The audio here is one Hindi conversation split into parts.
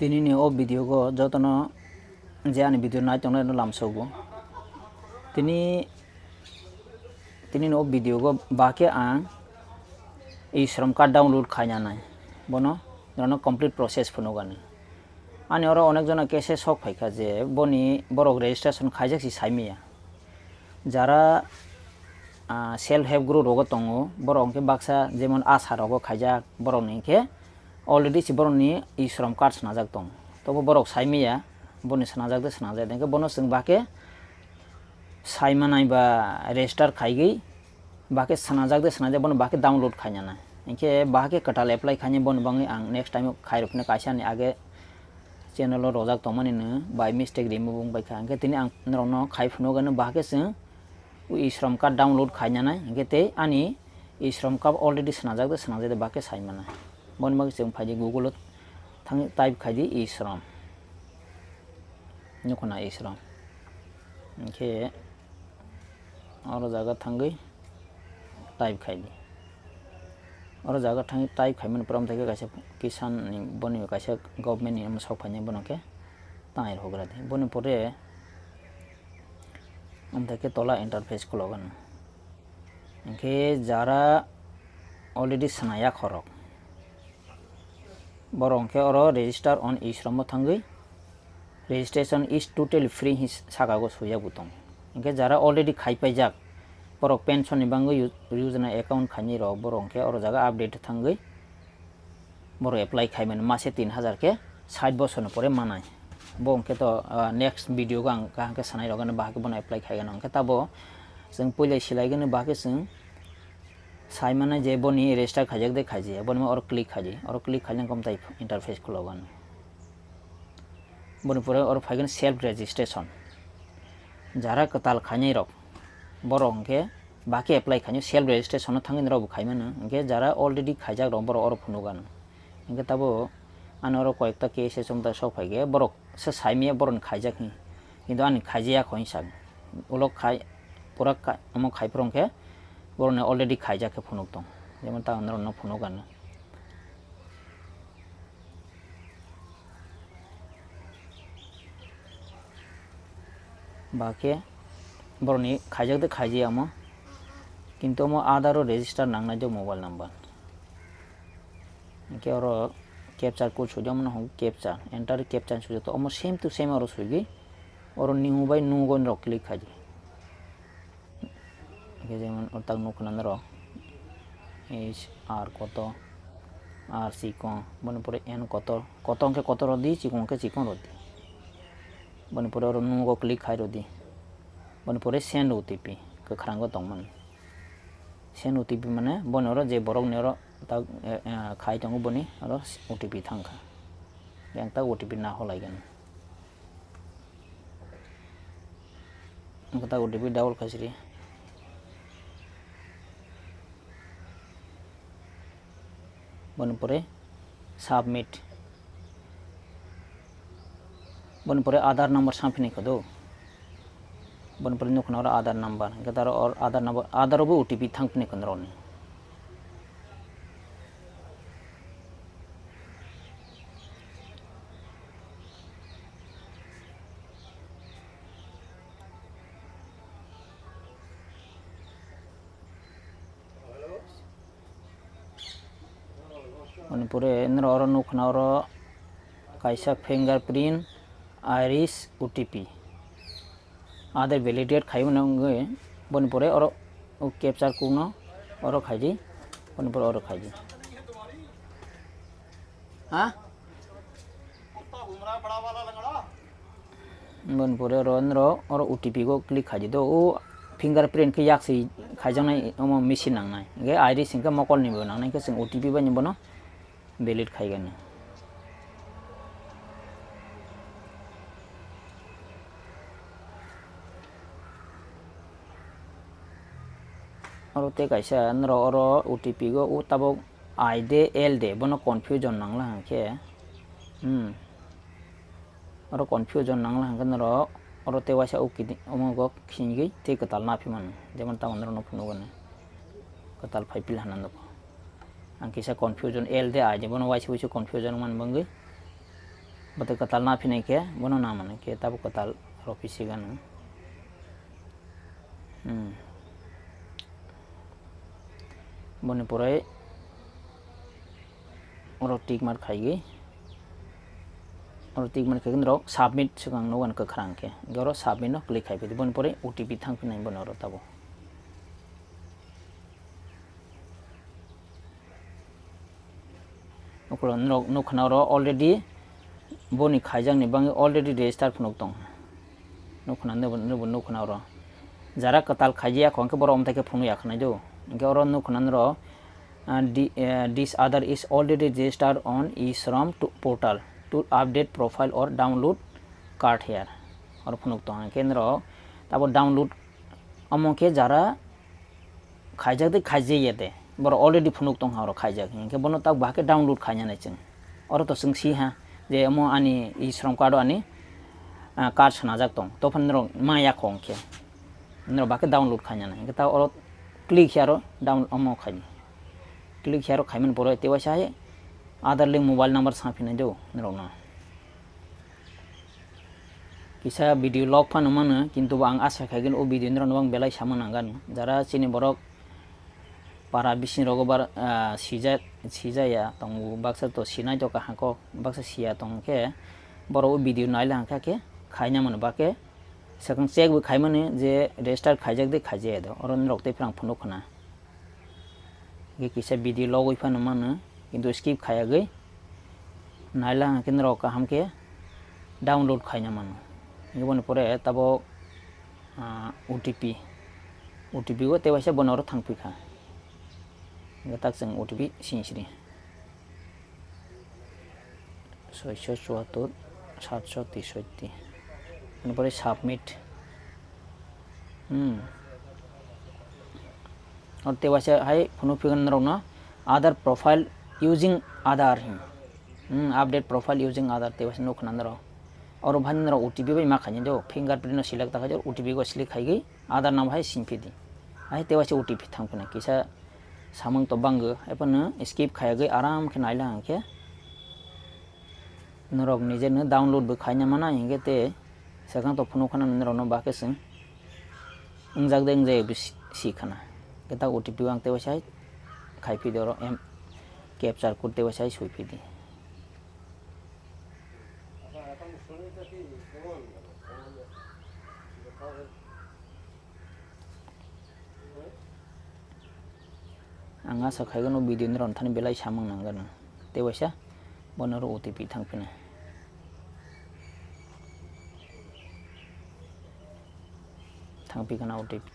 Tinini o video go jotono jani video na tong no lamsogo tini no video go bake ang e shram card download khanya nai bono no complete process phunogani ani oro onek jona case sok phaika je boni borok registration khaijak si saimiya jara self help group rogo tongo borok ke baksa jemon asa rogo khaijak borok ni ke already si borok ni e shram card snajak tong tobo borok saimiya boni snajak de snajak denke bono sing bake saimanai ba register khaigi bake snajak de snajak bono bake download khanya na inke bake katal apply khanya bon bangi ang next time khairupne kaisa ni age channel lo rojak tomani ne by mistake remove by khange tini ang no khaifno gan bake sing e shram card download khanya na inke te ani e shram card already snajak de bake saimana bon mag sing phaji google thang type khaidi e shram nyukona e shram inke oro jaga thangai type khaidi oro jaga thangai type khaiman pram thake kaisa kisan ni boni kaisa government ni amsok phanye bonoke tair hogra de boni pore amthake tola interface khologan inke jara already sanaya khorok borongke oro register on e-shram thangai registration is totally free his sagago suya butong inke jara already khaipaijak borok pension ni bango yojana account khani ro borongke oro jaga update thangai borok apply khaiman mase 3000 ke 60 bochor pore manai bongke to next video gang kahke sanai rogane bahake bon apply khaigan angke tabo jeng poile silaigane bahake jeng saimana je boni register khajak de khaji boni oro click khaji komtai interface khologan boni pore oro phaigan self registration jara katal khani rok borongke baki apply khani self registration thangin rok khaimana inke jara already khaijak rok borok oro phunugan inke tabo anoro koyekta case somta sok phaige borok se saimiya boron khaijak ni kintu ani khaijiya khoinsak ulok khai pura amo khaiprongke borone already khaijak ke phunuk tong jemon ta anoro no phunugan bake boroni khaijak de khaiji amo kintu mo adaro register nangna jo mobile number ke oro capture code sujam na hong capture enter capture sujo to amo same to same oro sugi oro new by new gon ro click khaji ke jemon otak nukna ro h r koto r c ko bon pore n koto ke koto ro di chikon ke chikon ro di bon pore oro nu go click khai ro di bon pore send otp ke khrango tongman send otp mane bon oro je borok ne oro ta khai tong boni oro otp thangkha yang ta otp na holaigan ngata otp double khasri bon pore submit bon pore Aadhaar number साफिने खदो bon pore nukna oro Aadhaar number गतार और आधार नंबर आधार बो ओटीपी थांपने खनरoni bon pore nro oro nukna oro kaisa fingerprint iris otp आधे वैलिडेट खाई मंगे बन परे और कैप्चर कुनो और खाई बन पर और खाई हाँ बन परे और ओटीपी को क्लिक खाई दो वो फिंगरप्रिंट के याक से खाई जाना मेसिन नांगना है आईरिस इनका मकल नहीं बनाना है कि ओटीपी बन बनो वैलिड खाई गए और ते कैसा नरो और ओटीपी को उ तब आई दे एल दे बनो कंफ्यूजन नांगला के और कंफ्यूजन नांगला के नरो और ते वैसा ओके अमगो खिंगी ते कताल ना फिमन जेमन ता नरो न फुनुगन कताल फाइपिल हनन ang kisa confusion L de aja bono wise wise confusion man bangi बते कताल ना फिने के बनो ना माने के तब कताल रोपिसी गान बने परे और टिक मार खाइगे और टिक मार खाइगे रो सबमिट सिगां नो गान खरांग के गरो सबमिट नो क्लिक खाइबे बने परे ओटीपी थांग फिनाय बनो रो तब ओकरो नो खना रो ऑलरेडी बनि खाइजां नि बांगे ऑलरेडी रजिस्टर फुनक दं नो खना नो खना रो जरा कताल खाइया खोंके बरो अमते के फुनु याखना जो गरो नो खना रो this other is already registered on eShram portal to update profile or download card here और फुनुक तो केंद्र तब डाउनलोड अमो के जरा खाइजाक दे खाइजे येते बर ऑलरेडी फुनुक तो हारो खाइजाक के बनो तब बाके डाउनलोड खाइना नै जों और तो सोंसी हा जे अमो आनी eShram कार्ड आनी कार्ड सना जाक दं तो फनरो माया खोंके नरो बाके डाउनलोड खाइना नै के ता और क्लिक यारो डाउन अमो खाइ क्लिक यारो खाइमन परो तेवासा है आधार लिंक मोबाइल नंबर साफिने जो नरोना किसा वीडियो लॉग फान मन किंतु आं आशा खाइगोन ओ वीडियो नरो नबां बेलाय सामनांगोन जरा चिनि बरक पारा बिसिन रगो बार सिजाया तंग बाक्सा तो सिनाय तो काहाको बाक्सा सिया तंग के बरो वीडियो नाइला हांखा के खाइना मन बाके सकं चेक बो खाइमने जे रजिस्टर खाइजाक दे खाइजे दो और नरकते फ्रां फनो खना ये किसा वीडियो लॉग इफान मन किंतु स्किप खाया गई नाइला हांके नरक हमके डाउनलोड खाइना मन ये बन परे तब ओटीपी को तेवाइसा बनर थांफिखा गताक जों ओटीपी सिंसिरि 674 763 बेनिफ्राय सबमिट और तेवाइसा हाय फुनु फिगन रौना आधार प्रोफाइल यूजिंग आधार अपडेट प्रोफाइल यूजिंग आधार तेवाइसा नो खना रो और भान रो ओटीपी बाय माखानि जो फिंगरप्रिंट नो सिलेक्ट था जो ओटीपी को सिलेक्ट खाइगै आधार नाम हाय सिंफिदि हाय तेवाइसा ओटीपी थांफिने किसा सामंग तो बांगो एपन स्किप खायागै आराम के नाइला हांके नरक निजे न डाउनलोड बो खाइना माना हिंगे ते सगां तो फुनु खना नरक न बाके जों अंजाक दें जे सिखाना गता ओटीपी आं तेवाइसा खाइफि दरो एम कैप्चर कोड तेवाइसा सुइफिदि आं आशा खाइगोन वीडियो नरन थानि बेलाय सामंनांगोन तेवाइसा बनरो ओटीपी थांफिने थांफिगोन ओटीपी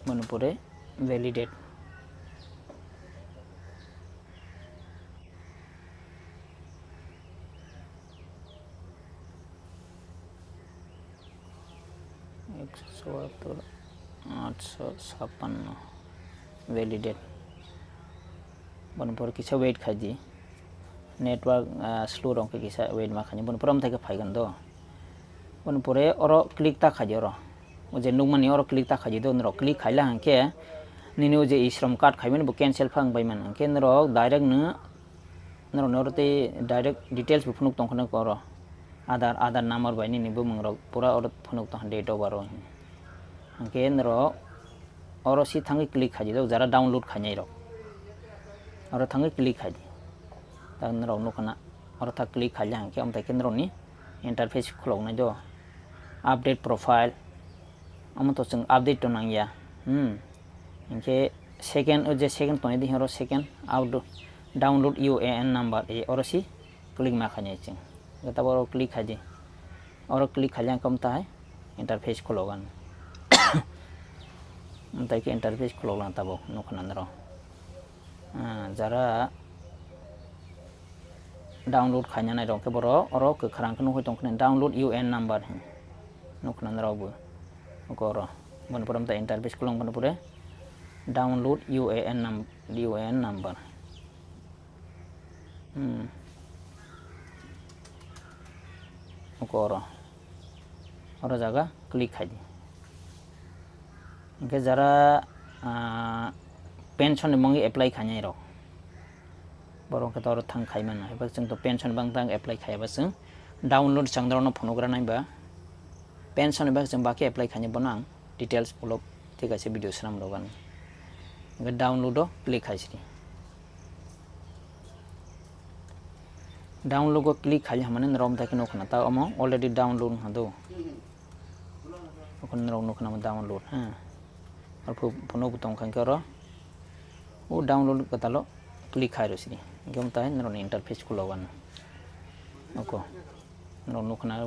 मनपुरे वैलिडेट $174 856 वैलिडेट बनपुर किसा वेट खाजी नेटवर्क स्लो रंग के किसा वेट माखानी बनपुर हम थाके फाइगन दो बनपुरे और क्लिक ता खाजी और जे नुमनि और क्लिक ता खाजी दो नरो क्लिक खाइला हांके निनो जे eShram कार्ड खाइमन बो कैंसिल फांग बायमन हांके नरो डायरेक्ट नरो नरोते डायरेक्ट डिटेल्स बो फुनुक तंखनो करो आधार नंबर बायनि निबो मंगरो पूरा और फुनुक तंख डेट ओवर हांके नरो और सी थांगे क्लिक खाजी दो जरा डाउनलोड खाइनाय रो और थांगे क्लिक खाजी ता नरो नखना और था क्लिक खाइला हांके अमता केन्द्रनि इंटरफेस खुलौनाय दो अपडेट प्रोफाइल अमतो जों अपडेट तो नांगिया इनके सेकेंड तो दिहरो second out download UAN number A और सी क्लिक माखाने जों गता बरो क्लिक खाजी और क्लिक खाइला कमता है इंटरफेस खुलौगन उनताई के इंटरफेस खुलौला तब नखना रो जरा डाउनलोड खाइना नाय रंके बरो और खरांख नो होतंखने डाउनलोड UAN नंबर नखना रावबो गरो बनपुरम ता इंटरफेस खुलंग बनपुरे डाउनलोड UAN नंबर गरो और जगह क्लिक खाई इनके जरा पेंशन मंगे एप्लाई खाने रो बरं के तो थांग खाई मन है जों तो पेंशन बांग तांग एप्लाई खाया बस डाउनलोड चंद्र न फोनोग्रा नाइबा पेंशन बा जों बाकी एप्लाई खाने बना डिटेल्स फॉलो ठीक है वीडियो सराम लोगन डाउनलोड क्लिक खाइसी डाउनलोड को क्लिक खाली हमने रम था कि नखना ता अमो ऑलरेडी डाउनलोड हदो अपन रम नखना में डाउनलोड हां और फोनो बुतों खान करो वो डाउनलोड कतालो क्लिक खाइ रसी गमता है नरो इंटरफेस को लगन ओको नरो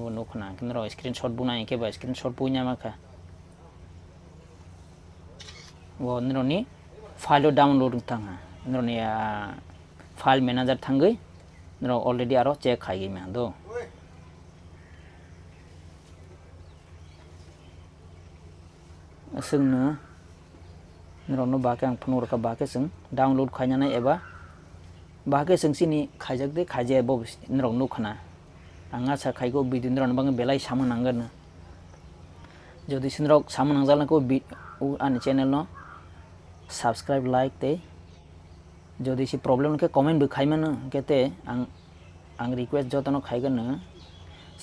नखना कि नरो स्क्रीनशॉट बुनाई के बा स्क्रीनशॉट पुnya maka वो नरो नि फाइल डाउनलोड थांगा नरो नि फाइल मैनेजर थांगै नरो ऑलरेडी आरो चेक खाइ में दो जोंनो नरो न बाके आं फन रका बाके जों डाउनलोड खायनानै एबा बाके जों सिनि खायजाक दे खायजे बो नरो नखना आं आसा खायगो भिडियो नरो बांगे बेलाय सामो नांगोन जदि सिनरो सामो नांजालको आनि चैनल न सब्सक्राइब लाइक दे जदि से प्रॉब्लम के कमेंट बो खायमन केते आं रिक्वेस्ट जतन खायगोन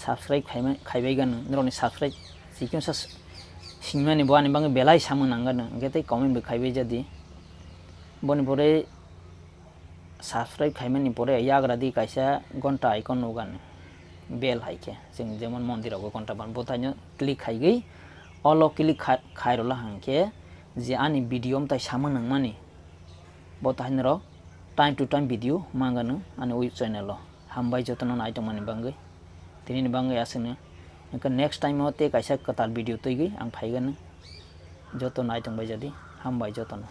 सब्सक्राइब खायबायगोन नरोनि सब्सक्राइब सिक्यों सा सिंमानि बानि बांगे बेलाय सामो नांगोन केते कमेंट बो खायबाय जदि बनि परे सब्सक्राइब खायमानि परे याग्रादि कायसा घंटा आइकन नोगान बेल हाइके जों जेमन मन्दिरावबो घंटा बान बोथायनो क्लिक खायगै अल क्लिक खायरला हांके जे आनि भिडियो मताय सामो नांमानि बोथायनो र टाइम टू टाइम वीडियो मांगानो आनि वेब चैनल हामबाय जतन नायतो मानि बांगै तिनि बांगै आसनो इनका नेक्स्ट टाइम होते कैसा कताल वीडियो तैगै आं फायगोन जतो नायतो बाय जदि हामबाय जतन।